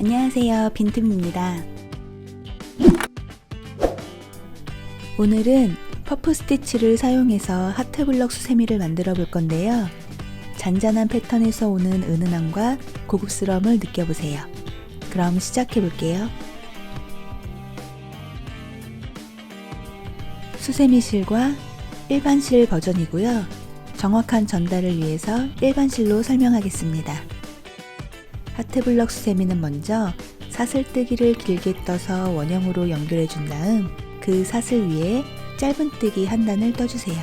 안녕하세요, 빈틈입니다. 오늘은 퍼프 스티치를 사용해서 하트블럭 수세미를 만들어 볼 건데요. 잔잔한 패턴에서 오는 은은함과 고급스러움을 느껴보세요. 그럼 시작해 볼게요. 수세미실과 일반실 버전이고요. 정확한 전달을 위해서 일반실로 설명하겠습니다. 하트블럭 수세미는 먼저 사슬뜨기를 길게 떠서 원형으로 연결해 준 다음 그 사슬 위에 짧은뜨기 한 단을 떠주세요.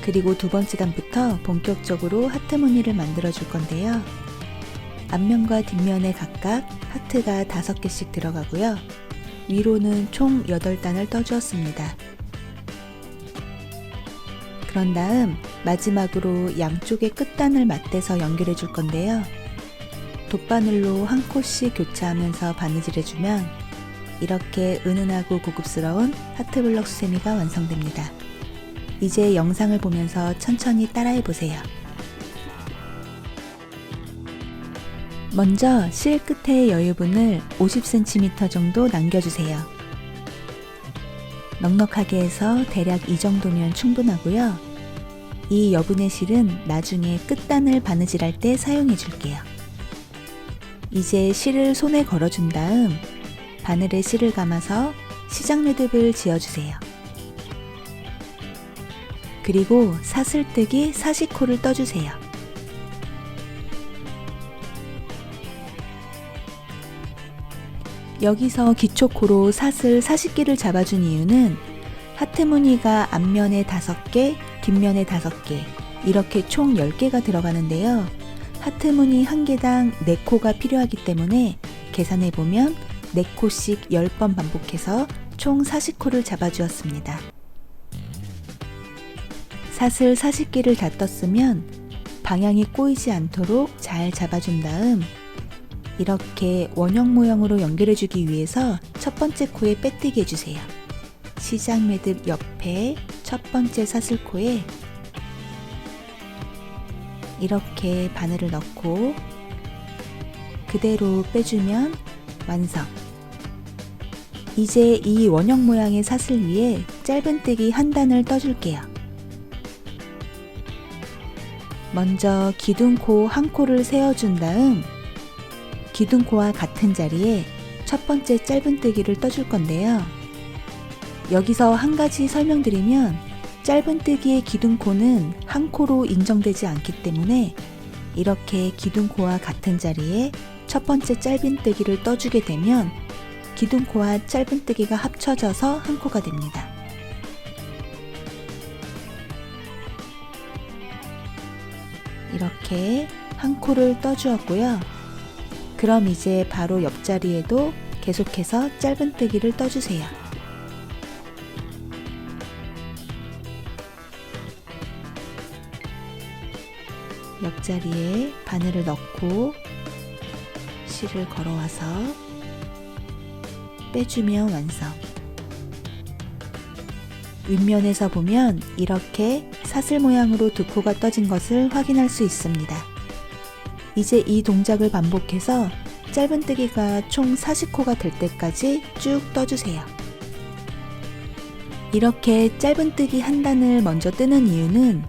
그리고 두 번째 단부터 본격적으로 하트 무늬를 만들어 줄 건데요. 앞면과 뒷면에 각각 하트가 5개씩 들어가고요. 위로는 총 8단을 떠주었습니다. 그런 다음 마지막으로 양쪽의 끝단을 맞대서 연결해 줄 건데요. 돗바늘로 한 코씩 교차하면서 바느질해주면 이렇게 은은하고 고급스러운 하트블럭 수세미가 완성됩니다. 이제 영상을 보면서 천천히 따라해보세요. 먼저 실 끝의 여유분을 50cm 정도 남겨주세요. 넉넉하게 해서 대략 이 정도면 충분하고요. 이 여분의 실은 나중에 끝단을 바느질할 때 사용해 줄게요. 이제 실을 손에 걸어준 다음 바늘에 실을 감아서 시작 매듭을 지어주세요. 그리고 사슬뜨기 40코를 떠주세요. 여기서 기초코로 사슬 40개를 잡아준 이유는 하트 무늬가 앞면에 5개, 뒷면에 5개, 이렇게 총 10개가 들어가는데요. 하트 무늬 한 개당 4코가 필요하기 때문에 계산해보면 4코씩 10번 반복해서 총 40코를 잡아주었습니다. 사슬 40개를 다 떴으면 방향이 꼬이지 않도록 잘 잡아준 다음 이렇게 원형 모양으로 연결해주기 위해서 첫 번째 코에 빼뜨기 해주세요. 시작 매듭 옆에 첫 번째 사슬코에 이렇게 바늘을 넣고 그대로 빼주면 완성. 이제 이 원형 모양의 사슬 위에 짧은뜨기 한 단을 떠줄게요. 먼저 기둥코 한 코를 세워준 다음 기둥코와 같은 자리에 첫 번째 짧은뜨기를 떠줄 건데요. 여기서 한 가지 설명드리면 짧은뜨기의 기둥코는 한 코로 인정되지 않기 때문에 이렇게 기둥코와 같은 자리에 첫 번째 짧은뜨기를 떠주게 되면 기둥코와 짧은뜨기가 합쳐져서 한 코가 됩니다. 이렇게 한 코를 떠주었고요. 그럼 이제 바로 옆자리에도 계속해서 짧은뜨기를 떠주세요. 옆자리에 바늘을 넣고 실을 걸어와서 빼주면 완성. 윗면에서 보면 이렇게 사슬 모양으로 2코가 떠진 것을 확인할 수 있습니다. 이제 이 동작을 반복해서 짧은뜨기가 총 40코가 될 때까지 쭉 떠주세요. 이렇게 짧은뜨기 한 단을 먼저 뜨는 이유는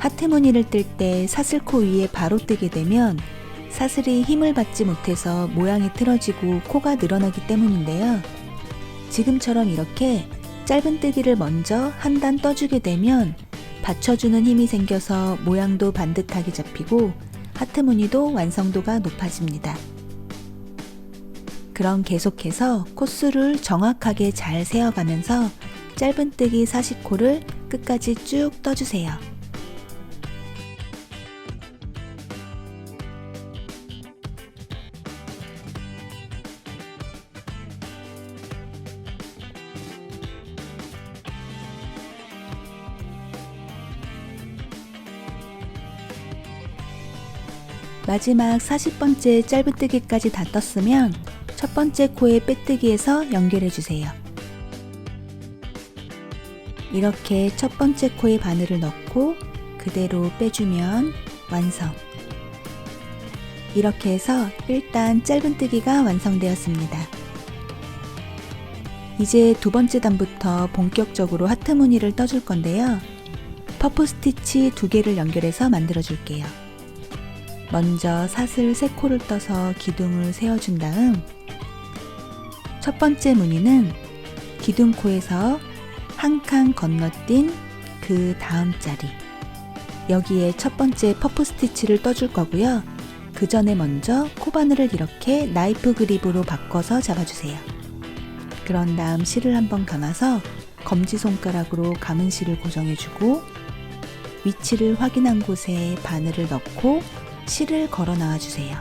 하트 무늬를 뜰 때 사슬코 위에 바로 뜨게 되면 사슬이 힘을 받지 못해서 모양이 틀어지고 코가 늘어나기 때문인데요. 지금처럼 이렇게 짧은뜨기를 먼저 한 단 떠주게 되면 받쳐주는 힘이 생겨서 모양도 반듯하게 잡히고 하트 무늬도 완성도가 높아집니다. 그럼 계속해서 코수를 정확하게 잘 세어가면서 짧은뜨기 40코를 끝까지 쭉 떠주세요. 마지막 40번째 짧은뜨기까지 다 떴으면 첫 번째 코의 빼뜨기에서 연결해주세요. 이렇게 첫 번째 코에 바늘을 넣고 그대로 빼주면 완성. 이렇게 해서 일단 짧은뜨기가 완성되었습니다. 이제 두 번째 단부터 본격적으로 하트 무늬를 떠줄 건데요. 퍼프 스티치 2개를 연결해서 만들어 줄게요. 먼저 사슬 3코를 떠서 기둥을 세워준 다음 첫 번째 무늬는 기둥코에서 한 칸 건너뛴 그 다음 자리, 여기에 첫 번째 퍼프 스티치를 떠줄 거고요. 그 전에 먼저 코바늘을 이렇게 나이프 그립으로 바꿔서 잡아주세요. 그런 다음 실을 한번 감아서 검지손가락으로 감은 실을 고정해주고 위치를 확인한 곳에 바늘을 넣고 실을 걸어 나와주세요.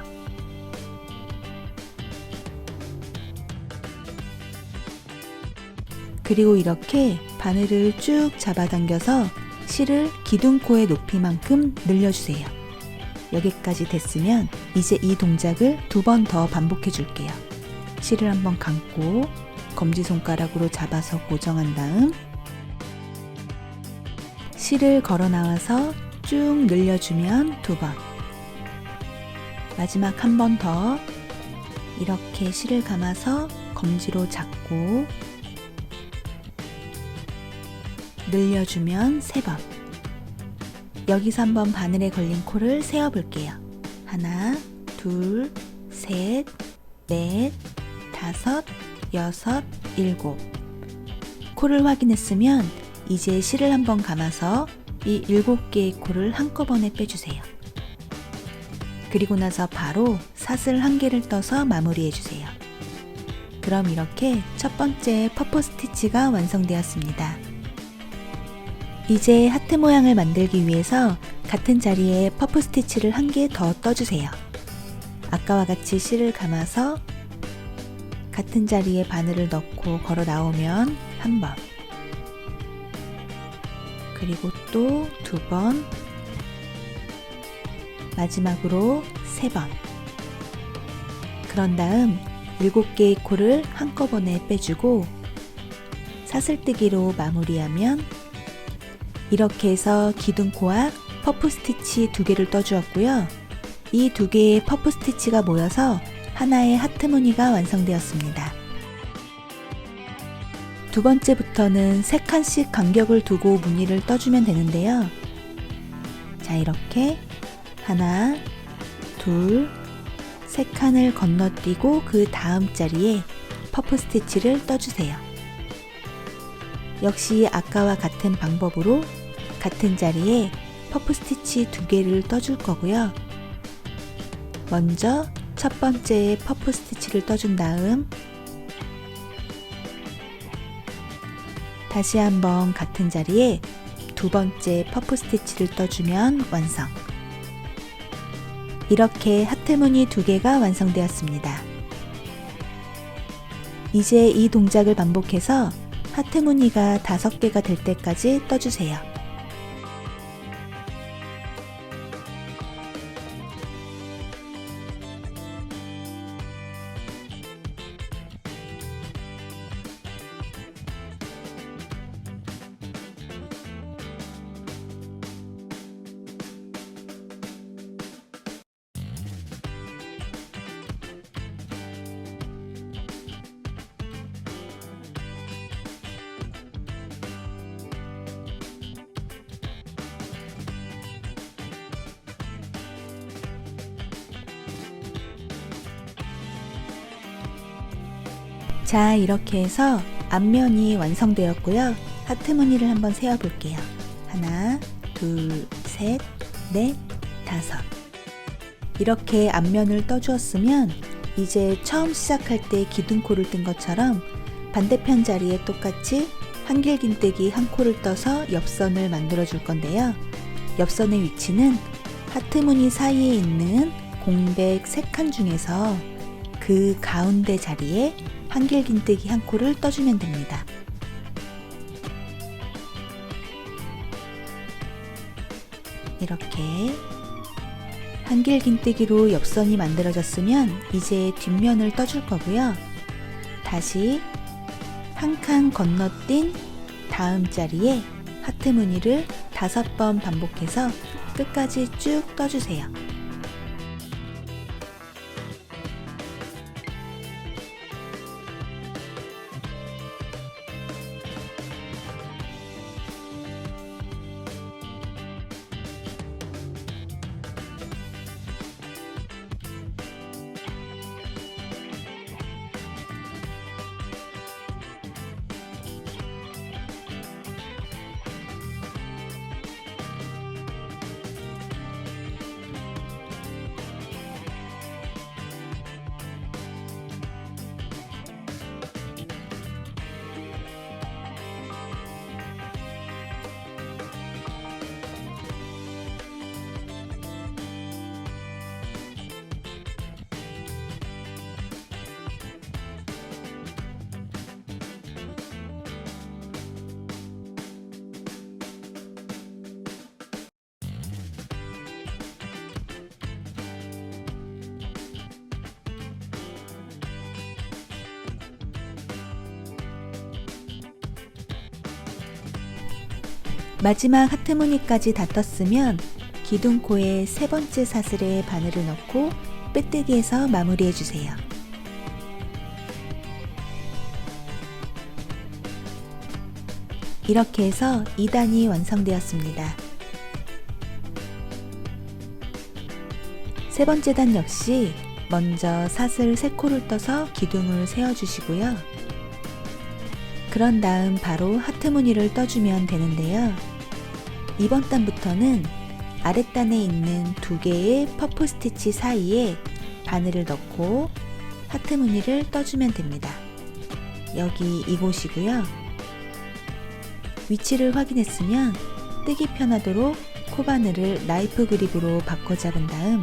그리고 이렇게 바늘을 쭉 잡아당겨서 실을 기둥코의 높이만큼 늘려주세요. 여기까지 됐으면 이제 이 동작을 2번 더 반복해 줄게요. 실을 한번 감고 검지손가락으로 잡아서 고정한 다음 실을 걸어 나와서 쭉 늘려주면 2번, 마지막 한 번 더 이렇게 실을 감아서 검지로 잡고 늘려주면 3번. 여기서 한번 바늘에 걸린 코를 세어 볼게요. 하나, 둘, 셋, 넷, 다섯, 여섯, 일곱. 코를 확인했으면 이제 실을 한번 감아서 이 7개의 코를 한꺼번에 빼주세요. 그리고 나서 바로 사슬 1개를 떠서 마무리해 주세요. 그럼 이렇게 첫 번째 퍼프 스티치가 완성되었습니다. 이제 하트 모양을 만들기 위해서 같은 자리에 퍼프 스티치를 1개 더 떠주세요. 아까와 같이 실을 감아서 같은 자리에 바늘을 넣고 걸어 나오면 1번, 그리고 또 2번, 마지막으로 3번. 그런 다음 7개의 코를 한꺼번에 빼주고 사슬뜨기로 마무리하면 이렇게 해서 기둥코와 퍼프 스티치 2개를 떠주었고요. 이 2개의 퍼프 스티치가 모여서 하나의 하트 무늬가 완성되었습니다. 두 번째부터는 3칸씩 간격을 두고 무늬를 떠주면 되는데요. 자, 이렇게 하나, 둘, 3칸을 건너뛰고 그 다음 자리에 퍼프 스티치를 떠주세요. 역시 아까와 같은 방법으로 같은 자리에 퍼프 스티치 2개를 떠줄 거고요. 먼저 첫 번째 퍼프 스티치를 떠준 다음 다시 한번 같은 자리에 두 번째 퍼프 스티치를 떠주면 완성. 이렇게 하트 무늬 2개가 완성되었습니다. 이제 이 동작을 반복해서 하트 무늬가 5개가 될 때까지 떠주세요. 자, 이렇게 해서 앞면이 완성되었고요. 하트 무늬를 한번 세어 볼게요. 하나, 둘, 셋, 넷, 다섯. 이렇게 앞면을 떠주었으면 이제 처음 시작할 때 기둥코를 뜬 것처럼 반대편 자리에 똑같이 한길긴뜨기 한 코를 떠서 옆선을 만들어 줄 건데요. 옆선의 위치는 하트 무늬 사이에 있는 공백 3칸 중에서 그 가운데 자리에 한길긴뜨기 한 코를 떠주면 됩니다. 이렇게 한길긴뜨기로 옆선이 만들어졌으면 이제 뒷면을 떠줄 거고요. 다시 한 칸 건너뛴 다음 자리에 하트 무늬를 5번 반복해서 끝까지 쭉 떠주세요. 마지막 하트 무늬까지 다 떴으면 기둥코에 세 번째 사슬에 바늘을 넣고 빼뜨기해서 마무리해 주세요. 이렇게 해서 2단이 완성되었습니다. 세 번째 단 역시 먼저 사슬 3코를 떠서 기둥을 세워주시고요. 그런 다음 바로 하트 무늬를 떠주면 되는데요. 이번 단부터는 아랫단에 있는 2개의 퍼프 스티치 사이에 바늘을 넣고 하트 무늬를 떠주면 됩니다. 여기 이곳이고요. 위치를 확인했으면 뜨기 편하도록 코바늘을 나이프 그립으로 바꿔 잡은 다음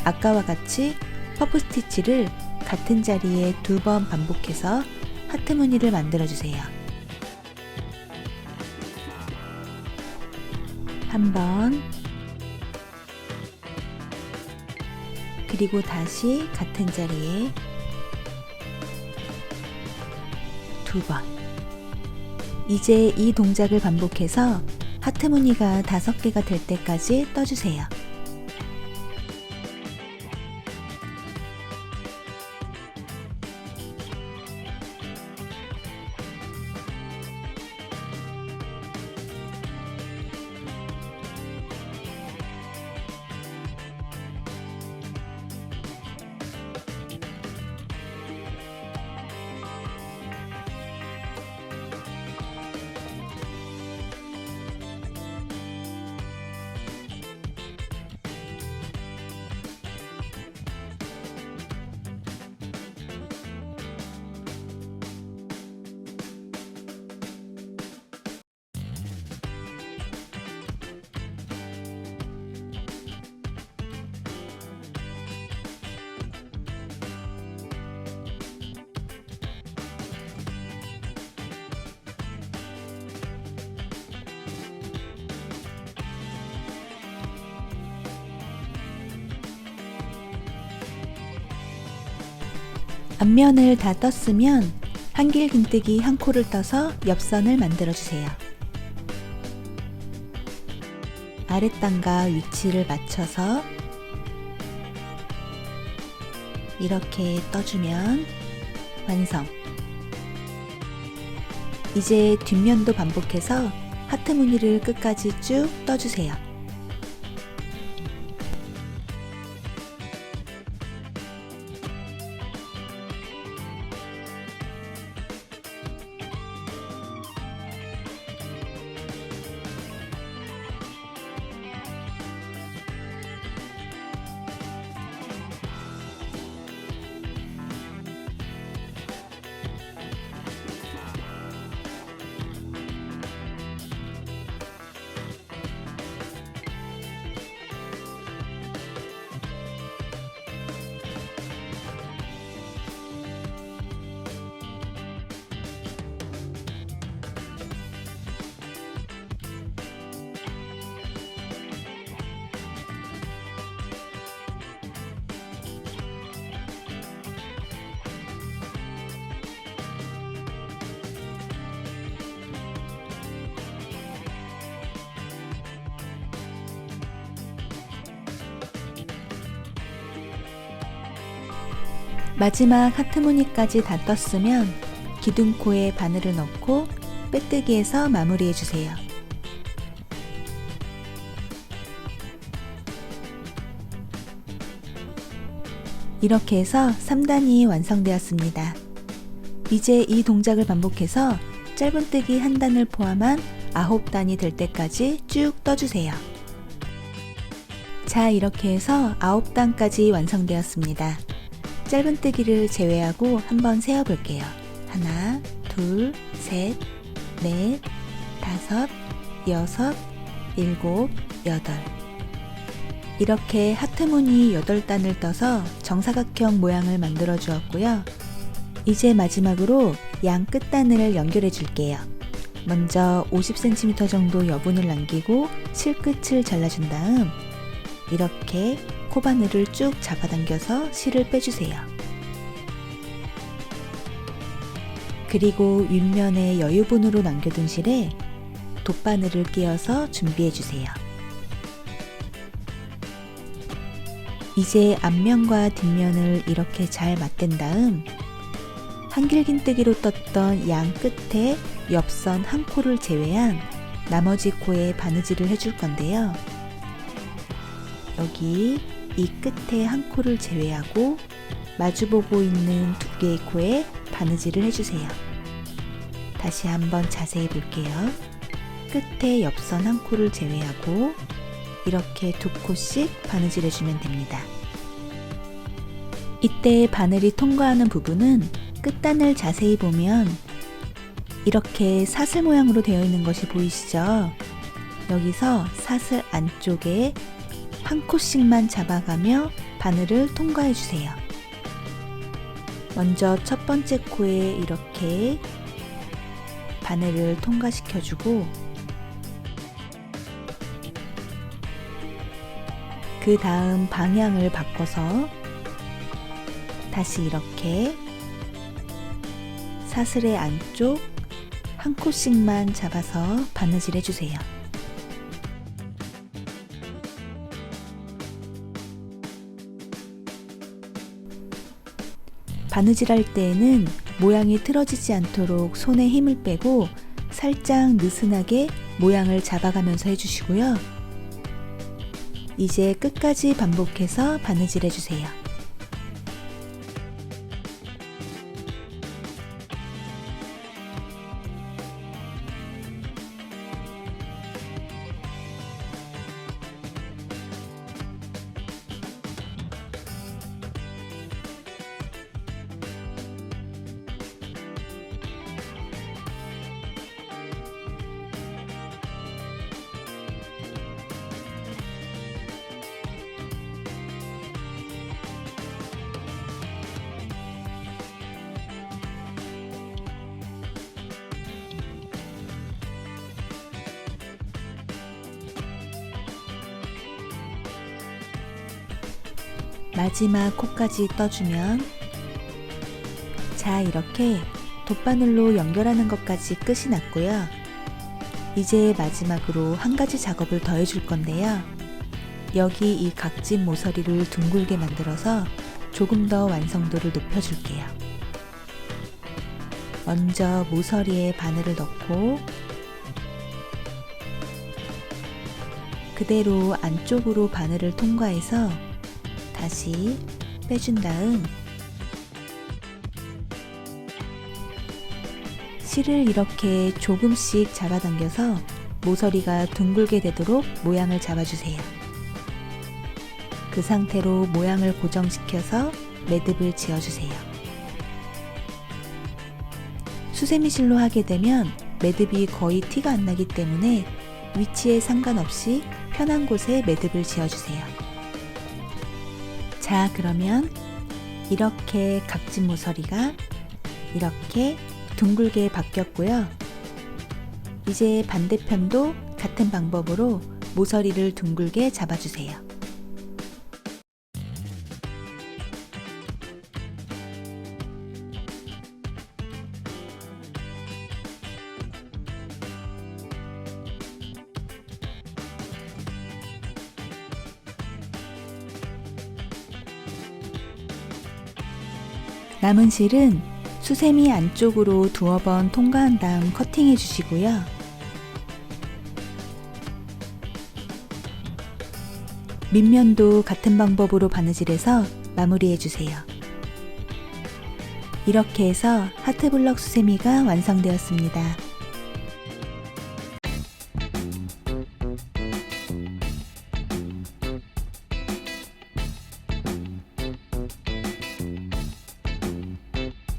아까와 같이 퍼프 스티치를 같은 자리에 2번 반복해서 하트 무늬를 만들어 주세요. 한 번, 그리고 다시 같은 자리에 2번. 이제 이 동작을 반복해서 하트 무늬가 5개가 될 때까지 떠주세요. 앞면을 다 떴으면 한길긴뜨기 1코를 떠서 옆선을 만들어 주세요. 아랫단과 위치를 맞춰서 이렇게 떠주면 완성. 이제 뒷면도 반복해서 하트 무늬를 끝까지 쭉 떠주세요. 마지막 하트 무늬까지 다 떴으면 기둥코에 바늘을 넣고 빼뜨기해서 마무리해 주세요. 이렇게 해서 3단이 완성되었습니다. 이제 이 동작을 반복해서 짧은뜨기 한 단을 포함한 9단이 될 때까지 쭉 떠주세요. 자, 이렇게 해서 9단까지 완성되었습니다. 짧은뜨기를 제외하고 한번 세어볼게요. 하나, 둘, 셋, 넷, 다섯, 여섯, 일곱, 여덟. 이렇게 하트 무늬 8단을 떠서 정사각형 모양을 만들어 주었고요. 이제 마지막으로 양 끝단을 연결해 줄게요. 먼저 50cm 정도 여분을 남기고 실끝을 잘라준 다음 이렇게 코바늘을 쭉 잡아당겨서 실을 빼주세요. 그리고 윗면에 여유분으로 남겨둔 실에 돗바늘을 끼워서 준비해 주세요. 이제 앞면과 뒷면을 이렇게 잘 맞댄 다음 한길긴뜨기로 떴던 양 끝에 옆선 한 코를 제외한 나머지 코에 바느질을 해줄 건데요. 여기 이 끝에 한 코를 제외하고 마주보고 있는 두 개의 코에 바느질을 해주세요. 다시 한번 자세히 볼게요. 끝에 옆선 한 코를 제외하고 이렇게 두 코씩 바느질 해주면 됩니다. 이때 바늘이 통과하는 부분은 끝단을 자세히 보면 이렇게 사슬 모양으로 되어 있는 것이 보이시죠? 여기서 사슬 안쪽에 한 코씩만 잡아가며 바늘을 통과해 주세요. 먼저 첫 번째 코에 이렇게 바늘을 통과시켜 주고 그 다음 방향을 바꿔서 다시 이렇게 사슬의 안쪽 한 코씩만 잡아서 바느질 해주세요. 바느질할 때에는 모양이 틀어지지 않도록 손에 힘을 빼고 살짝 느슨하게 모양을 잡아가면서 해주시고요. 이제 끝까지 반복해서 바느질 해주세요. 마지막 코까지 떠주면 자, 이렇게 돗바늘로 연결하는 것까지 끝이 났고요. 이제 마지막으로 한 가지 작업을 더 해줄 건데요. 여기 이 각진 모서리를 둥글게 만들어서 조금 더 완성도를 높여줄게요. 먼저 모서리에 바늘을 넣고 그대로 안쪽으로 바늘을 통과해서 다시 빼준 다음 실을 이렇게 조금씩 잡아당겨서 모서리가 둥글게 되도록 모양을 잡아주세요. 그 상태로 모양을 고정시켜서 매듭을 지어주세요. 수세미 실로 하게 되면 매듭이 거의 티가 안 나기 때문에 위치에 상관없이 편한 곳에 매듭을 지어주세요. 자, 그러면 이렇게 각진 모서리가 이렇게 둥글게 바뀌었고요. 이제 반대편도 같은 방법으로 모서리를 둥글게 잡아주세요. 남은 실은 수세미 안쪽으로 두어 번 통과한 다음 커팅해 주시고요. 밑면도 같은 방법으로 바느질해서 마무리해 주세요. 이렇게 해서 하트블럭 수세미가 완성되었습니다.